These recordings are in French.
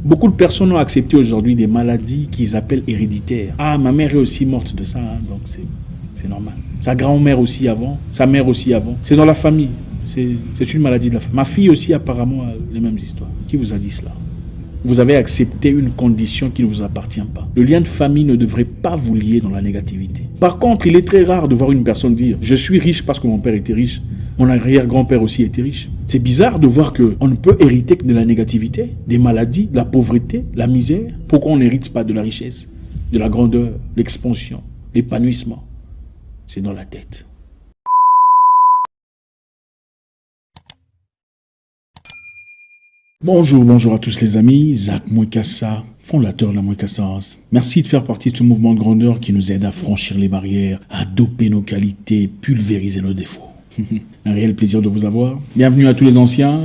Beaucoup de personnes ont accepté aujourd'hui des maladies qu'ils appellent héréditaires. Ah, ma mère est aussi morte de ça, hein, donc c'est normal. Sa grand-mère aussi avant, sa mère aussi avant. C'est dans la famille. C'est une maladie de la famille. Ma fille aussi apparemment a les mêmes histoires. Qui vous a dit cela? Vous avez accepté une condition qui ne vous appartient pas. Le lien de famille ne devrait pas vous lier dans la négativité. Par contre, il est très rare de voir une personne dire « Je suis riche parce que mon père était riche. Mon arrière-grand-père aussi était riche. » C'est bizarre de voir qu'on ne peut hériter que de la négativité, des maladies, de la pauvreté, la misère. Pourquoi on n'hérite pas de la richesse, de la grandeur, l'expansion, l'épanouissement? C'est dans la tête. Bonjour à tous les amis, Zach Mwekassa, fondateur de la Mwekassa House. Merci de faire partie de ce mouvement de grandeur qui nous aide à franchir les barrières, à doper nos qualités, pulvériser nos défauts. Un réel plaisir de vous avoir. Bienvenue à tous les anciens,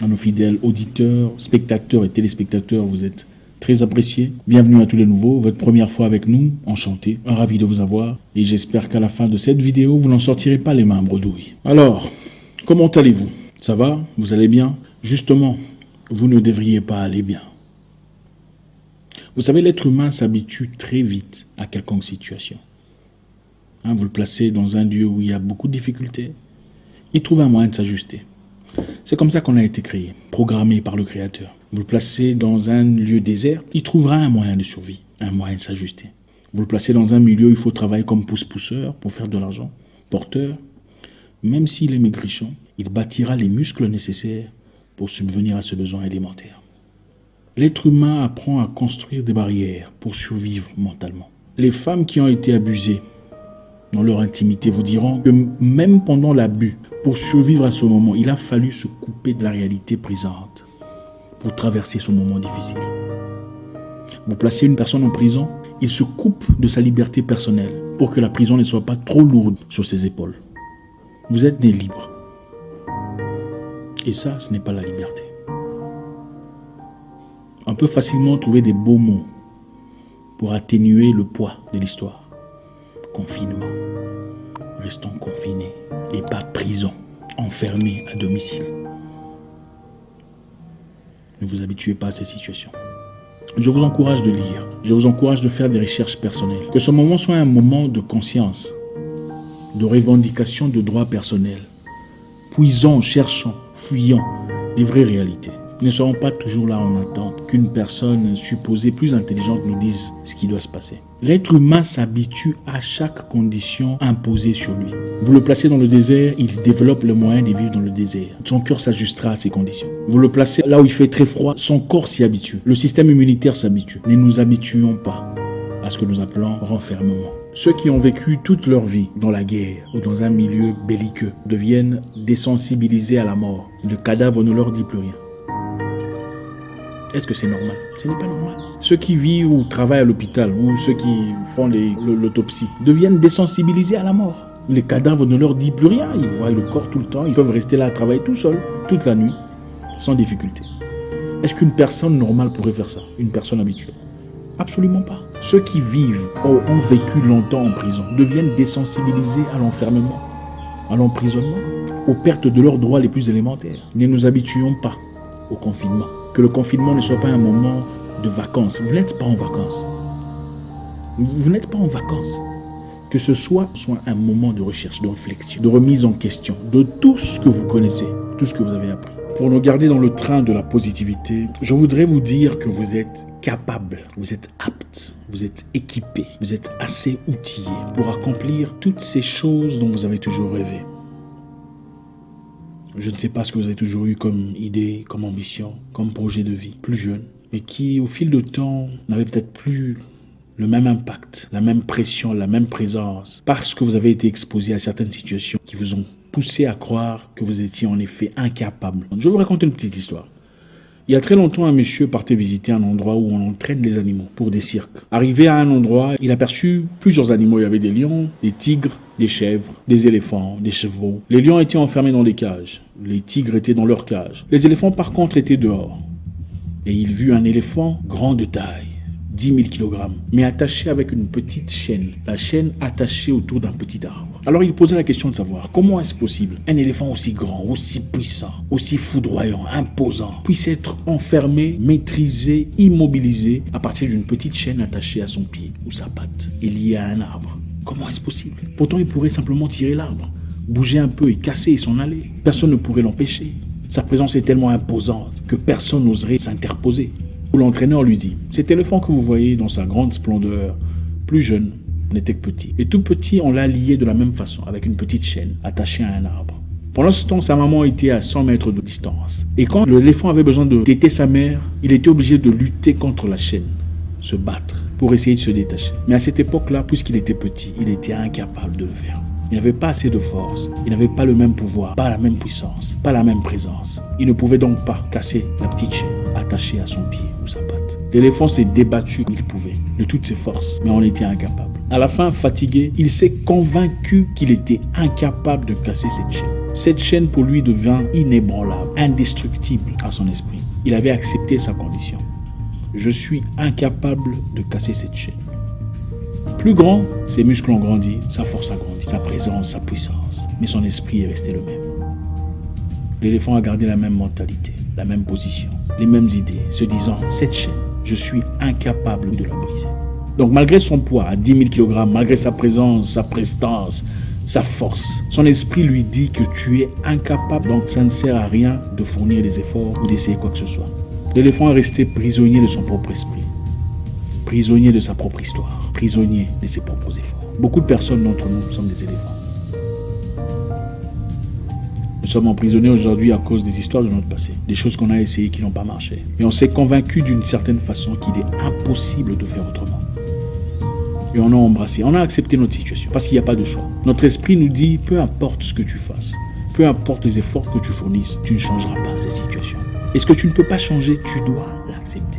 à nos fidèles auditeurs, spectateurs et téléspectateurs, vous êtes très appréciés. Bienvenue à tous les nouveaux, votre première fois avec nous, enchanté, ravi de vous avoir. Et j'espère qu'à la fin de cette vidéo, vous n'en sortirez pas les mains bredouilles. Alors, comment allez-vous? Ça va? Vous allez bien? Justement, vous ne devriez pas aller bien. Vous savez, l'être humain s'habitue très vite à quelconque situation. Vous le placez dans un lieu où il y a beaucoup de difficultés, il trouve un moyen de s'ajuster. C'est comme ça qu'on a été créé, programmé par le Créateur. Vous le placez dans un lieu désert, il trouvera un moyen de survie, un moyen de s'ajuster. Vous le placez dans un milieu où il faut travailler comme pousse-pousseur pour faire de l'argent, porteur. Même s'il est maigrichon, il bâtira les muscles nécessaires pour subvenir à ce besoin élémentaire. L'être humain apprend à construire des barrières pour survivre mentalement. Les femmes qui ont été abusées dans leur intimité vous diront que même pendant l'abus, pour survivre à ce moment, il a fallu se couper de la réalité présente pour traverser ce moment difficile. Vous placez une personne en prison, il se coupe de sa liberté personnelle pour que la prison ne soit pas trop lourde sur ses épaules. Vous êtes né libre. Et ça, ce n'est pas la liberté. On peut facilement trouver des beaux mots pour atténuer le poids de l'histoire. Confinement. Restons confinés et pas prison, enfermés à domicile. Ne vous habituez pas à ces situations. Je vous encourage de lire. Je vous encourage de faire des recherches personnelles. Que ce moment soit un moment de conscience, de revendication de droits personnels. Puisons, cherchons, fuyons les vraies réalités. Nous ne serons pas toujours là en attente qu'une personne supposée plus intelligente nous dise ce qui doit se passer. L'être humain s'habitue à chaque condition imposée sur lui. Vous le placez dans le désert, il développe le moyen de vivre dans le désert. Son cœur s'ajustera à ces conditions. Vous le placez là où il fait très froid, son corps s'y habitue. Le système immunitaire s'habitue. Ne nous habituons pas à ce que nous appelons renfermement. Ceux qui ont vécu toute leur vie dans la guerre ou dans un milieu belliqueux deviennent désensibilisés à la mort. Le cadavre ne leur dit plus rien. Est-ce que c'est normal? Ce n'est pas normal. Ceux qui vivent ou travaillent à l'hôpital ou ceux qui font l'autopsie deviennent désensibilisés à la mort. Les cadavres ne leur disent plus rien. Ils voient le corps tout le temps. Ils peuvent rester là à travailler tout seuls, toute la nuit, sans difficulté. Est-ce qu'une personne normale pourrait faire ça? Une personne habituée? Absolument pas. Ceux qui vivent ou ont vécu longtemps en prison deviennent désensibilisés à l'enfermement, à l'emprisonnement, aux pertes de leurs droits les plus élémentaires. Ne nous habituons pas au confinement. Que le confinement ne soit pas un moment de vacances. Vous n'êtes pas en vacances. Vous n'êtes pas en vacances. Que ce soit un moment de recherche, de réflexion, de remise en question de tout ce que vous connaissez, tout ce que vous avez appris. Pour nous garder dans le train de la positivité, je voudrais vous dire que vous êtes capable, vous êtes apte, vous êtes équipé, vous êtes assez outillé pour accomplir toutes ces choses dont vous avez toujours rêvé. Je ne sais pas ce que vous avez toujours eu comme idée, comme ambition, comme projet de vie, plus jeune, mais qui au fil du temps n'avait peut-être plus le même impact, la même pression, la même présence, parce que vous avez été exposé à certaines situations qui vous ont poussé à croire que vous étiez en effet incapable. Je vais vous raconter une petite histoire. Il y a très longtemps, un monsieur partait visiter un endroit où on entraîne les animaux pour des cirques. Arrivé à un endroit, il aperçut plusieurs animaux. Il y avait des lions, des tigres, des chèvres, des éléphants, des chevaux. Les lions étaient enfermés dans des cages. Les tigres étaient dans leurs cages. Les éléphants, par contre, étaient dehors. Et il vit un éléphant grand de taille, 10 000 kg, mais attaché avec une petite chaîne. La chaîne attachée autour d'un petit arbre. Alors il posait la question de savoir comment est-ce possible un éléphant aussi grand, aussi puissant, aussi foudroyant, imposant, puisse être enfermé, maîtrisé, immobilisé à partir d'une petite chaîne attachée à son pied ou sa patte et liée à un arbre. Comment est-ce possible? Pourtant il pourrait simplement tirer l'arbre, bouger un peu et casser et s'en aller. Personne ne pourrait l'empêcher. Sa présence est tellement imposante que personne n'oserait s'interposer. L'entraîneur lui dit, cet éléphant que vous voyez dans sa grande splendeur, plus jeune, n'était que petit. Et tout petit, on l'a lié de la même façon, avec une petite chaîne attachée à un arbre. Pendant ce temps, sa maman était à 100 mètres de distance. Et quand l'éléphant avait besoin de téter sa mère, il était obligé de lutter contre la chaîne, se battre pour essayer de se détacher. Mais à cette époque-là, puisqu'il était petit, il était incapable de le faire. Il n'avait pas assez de force, il n'avait pas le même pouvoir, pas la même puissance, pas la même présence. Il ne pouvait donc pas casser la petite chaîne attachée à son pied ou sa patte. L'éléphant s'est débattu comme il pouvait, de toutes ses forces, mais on était incapable. À la fin, fatigué, il s'est convaincu qu'il était incapable de casser cette chaîne. Cette chaîne pour lui devint inébranlable, indestructible à son esprit. Il avait accepté sa condition. Je suis incapable de casser cette chaîne. Plus grand, ses muscles ont grandi, sa force a grandi, sa présence, sa puissance, mais son esprit est resté le même. L'éléphant a gardé la même mentalité, la même position, les mêmes idées, se disant « cette chaîne, je suis incapable de la briser ». Donc malgré son poids à 10 000 kg, malgré sa présence, sa prestance, sa force, son esprit lui dit que tu es incapable, donc ça ne sert à rien de fournir des efforts ou d'essayer quoi que ce soit. L'éléphant est resté prisonnier de son propre esprit, prisonnier de sa propre histoire, prisonnier de ses propres efforts. Beaucoup de personnes d'entre nous sommes des éléphants. Nous sommes emprisonnés aujourd'hui à cause des histoires de notre passé, des choses qu'on a essayées qui n'ont pas marché. Et on s'est convaincu d'une certaine façon qu'il est impossible de faire autrement. Et on a embrassé, on a accepté notre situation parce qu'il n'y a pas de choix. Notre esprit nous dit, peu importe ce que tu fasses, peu importe les efforts que tu fournisses, tu ne changeras pas cette situation. Et ce que tu ne peux pas changer, tu dois l'accepter.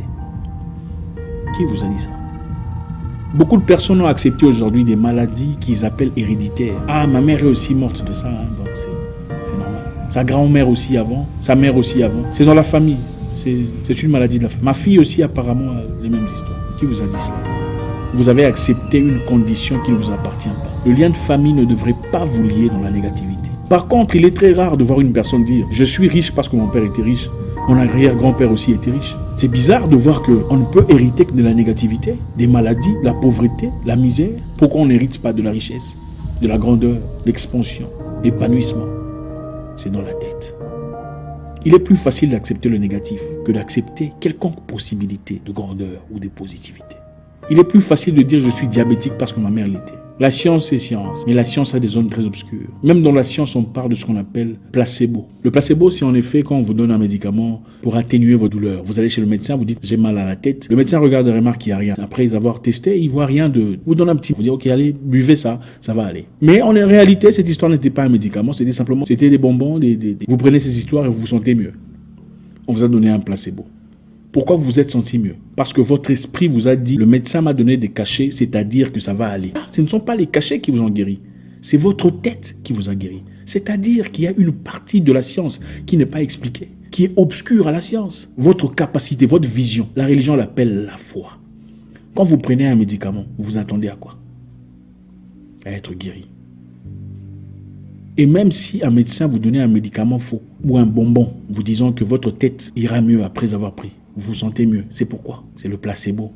Qui vous a dit ça? Beaucoup de personnes ont accepté aujourd'hui des maladies qu'ils appellent héréditaires. Ah, ma mère est aussi morte de ça, hein, donc c'est normal. Sa grand-mère aussi avant, sa mère aussi avant. C'est dans la famille. C'est une maladie de la famille. Ma fille aussi apparemment a les mêmes histoires. Qui vous a dit cela? Vous avez accepté une condition qui ne vous appartient pas. Le lien de famille ne devrait pas vous lier dans la négativité. Par contre, il est très rare de voir une personne dire « je suis riche parce que mon père était riche ». Mon arrière-grand-père aussi était riche. C'est bizarre de voir qu'on ne peut hériter que de la négativité, des maladies, la pauvreté, la misère. Pourquoi on n'hérite pas de la richesse, de la grandeur, l'expansion, l'épanouissement? C'est dans la tête. Il est plus facile d'accepter le négatif que d'accepter quelconque possibilité de grandeur ou de positivité. Il est plus facile de dire je suis diabétique parce que ma mère l'était. La science c'est science, mais la science a des zones très obscures. Même dans la science, on parle de ce qu'on appelle placebo. Le placebo, c'est en effet quand on vous donne un médicament pour atténuer vos douleurs. Vous allez chez le médecin, vous dites j'ai mal à la tête. Le médecin regarde et remarque qu'il n'y a rien. Après avoir testé, il voit rien de... Vous donne un petit... Vous dites ok, allez, buvez ça, ça va aller. Mais en réalité, cette histoire n'était pas un médicament, c'était des bonbons, Vous prenez ces histoires et vous vous sentez mieux. On vous a donné un placebo. Pourquoi vous vous êtes senti mieux? Parce que votre esprit vous a dit, le médecin m'a donné des cachets, c'est-à-dire que ça va aller. Ce ne sont pas les cachets qui vous ont guéri, c'est votre tête qui vous a guéri. C'est-à-dire qu'il y a une partie de la science qui n'est pas expliquée, qui est obscure à la science. Votre capacité, votre vision, la religion l'appelle la foi. Quand vous prenez un médicament, vous vous attendez à quoi? À être guéri. Et même si un médecin vous donnait un médicament faux ou un bonbon, vous disant que votre tête ira mieux après avoir pris, vous vous sentez mieux. C'est pourquoi? C'est le placebo.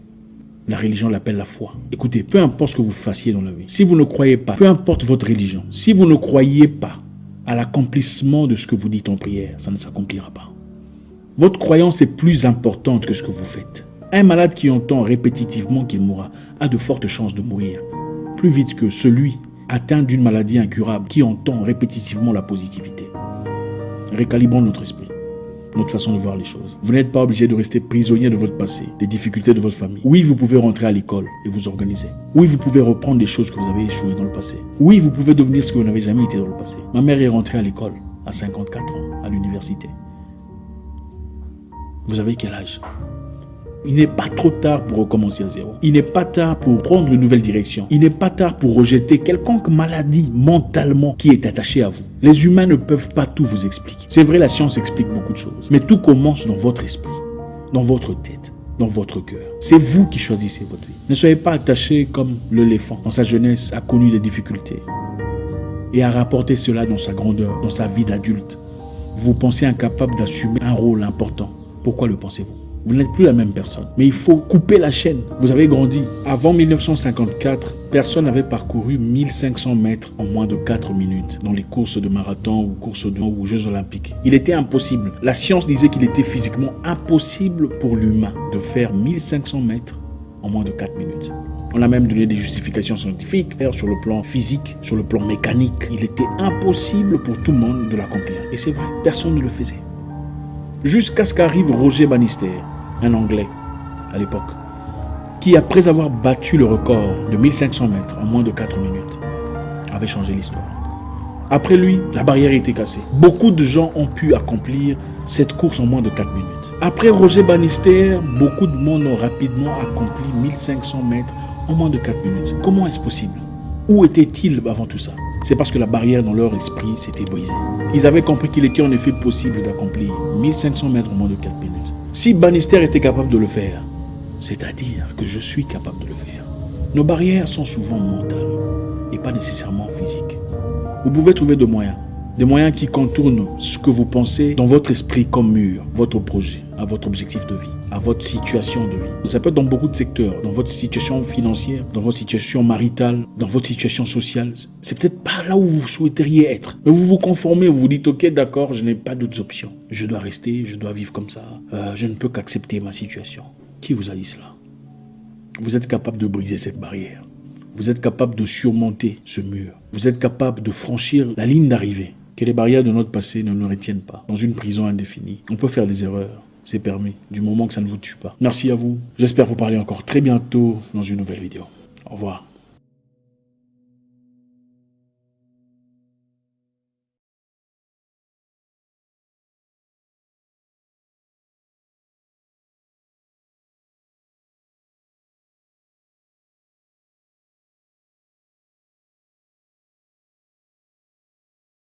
La religion l'appelle la foi. Écoutez, peu importe ce que vous fassiez dans la vie, si vous ne croyez pas, peu importe votre religion, si vous ne croyez pas à l'accomplissement de ce que vous dites en prière, ça ne s'accomplira pas. Votre croyance est plus importante que ce que vous faites. Un malade qui entend répétitivement qu'il mourra a de fortes chances de mourir, plus vite que celui atteint d'une maladie incurable qui entend répétitivement la positivité. Récalibrons notre esprit, notre façon de voir les choses. Vous n'êtes pas obligé de rester prisonnier de votre passé, des difficultés de votre famille. Oui, vous pouvez rentrer à l'école et vous organiser. Oui, vous pouvez reprendre des choses que vous avez échouées dans le passé. Oui, vous pouvez devenir ce que vous n'avez jamais été dans le passé. Ma mère est rentrée à l'école à 54 ans, à l'université. Vous avez quel âge? Il n'est pas trop tard pour recommencer à zéro. Il n'est pas tard pour prendre une nouvelle direction. Il n'est pas tard pour rejeter quelconque maladie mentalement qui est attachée à vous. Les humains ne peuvent pas tout vous expliquer. C'est vrai, la science explique beaucoup de choses. Mais tout commence dans votre esprit, dans votre tête, dans votre cœur. C'est vous qui choisissez votre vie. Ne soyez pas attaché comme l'éléphant. Dans sa jeunesse, a connu des difficultés. et à rapporter cela dans sa grandeur, dans sa vie d'adulte. Vous vous pensez incapable d'assumer un rôle important. Pourquoi le pensez-vous? Vous n'êtes plus la même personne. Mais il faut couper la chaîne. Vous avez grandi. Avant 1954, personne n'avait parcouru 1500 mètres en moins de 4 minutes dans les courses de marathon ou courses ou Jeux Olympiques. Il était impossible. La science disait qu'il était physiquement impossible pour l'humain de faire 1500 mètres en moins de 4 minutes. On a même donné des justifications scientifiques sur le plan physique, sur le plan mécanique. Il était impossible pour tout le monde de l'accomplir. Et c'est vrai, personne ne le faisait. Jusqu'à ce qu'arrive Roger Bannister, un Anglais à l'époque, qui après avoir battu le record de 1500 mètres en moins de 4 minutes, avait changé l'histoire. Après lui, la barrière était cassée. Beaucoup de gens ont pu accomplir cette course en moins de 4 minutes. Après Roger Bannister, beaucoup de monde ont rapidement accompli 1500 mètres en moins de 4 minutes. Comment est-ce possible? Où étaient-ils avant tout ça? C'est parce que la barrière dans leur esprit s'était brisée. Ils avaient compris qu'il était en effet possible d'accomplir 1500 mètres en moins de 4 minutes. Si Bannister était capable de le faire, c'est-à-dire que je suis capable de le faire. Nos barrières sont souvent mentales et pas nécessairement physiques. Vous pouvez trouver des moyens qui contournent ce que vous pensez dans votre esprit comme mur, votre projet, à votre objectif de vie, à votre situation de vie. Ça peut être dans beaucoup de secteurs, dans votre situation financière, dans votre situation maritale, dans votre situation sociale. C'est peut-être pas là où vous souhaiteriez être. Mais vous vous conformez, vous vous dites, ok, d'accord, je n'ai pas d'autres options. Je dois rester, je dois vivre comme ça. Je ne peux qu'accepter ma situation. Qui vous a dit cela? Vous êtes capable de briser cette barrière. Vous êtes capable de surmonter ce mur. Vous êtes capable de franchir la ligne d'arrivée. Que les barrières de notre passé ne nous retiennent pas dans une prison indéfinie. On peut faire des erreurs, c'est permis, du moment que ça ne vous tue pas. Merci à vous. J'espère vous parler encore très bientôt dans une nouvelle vidéo. Au revoir.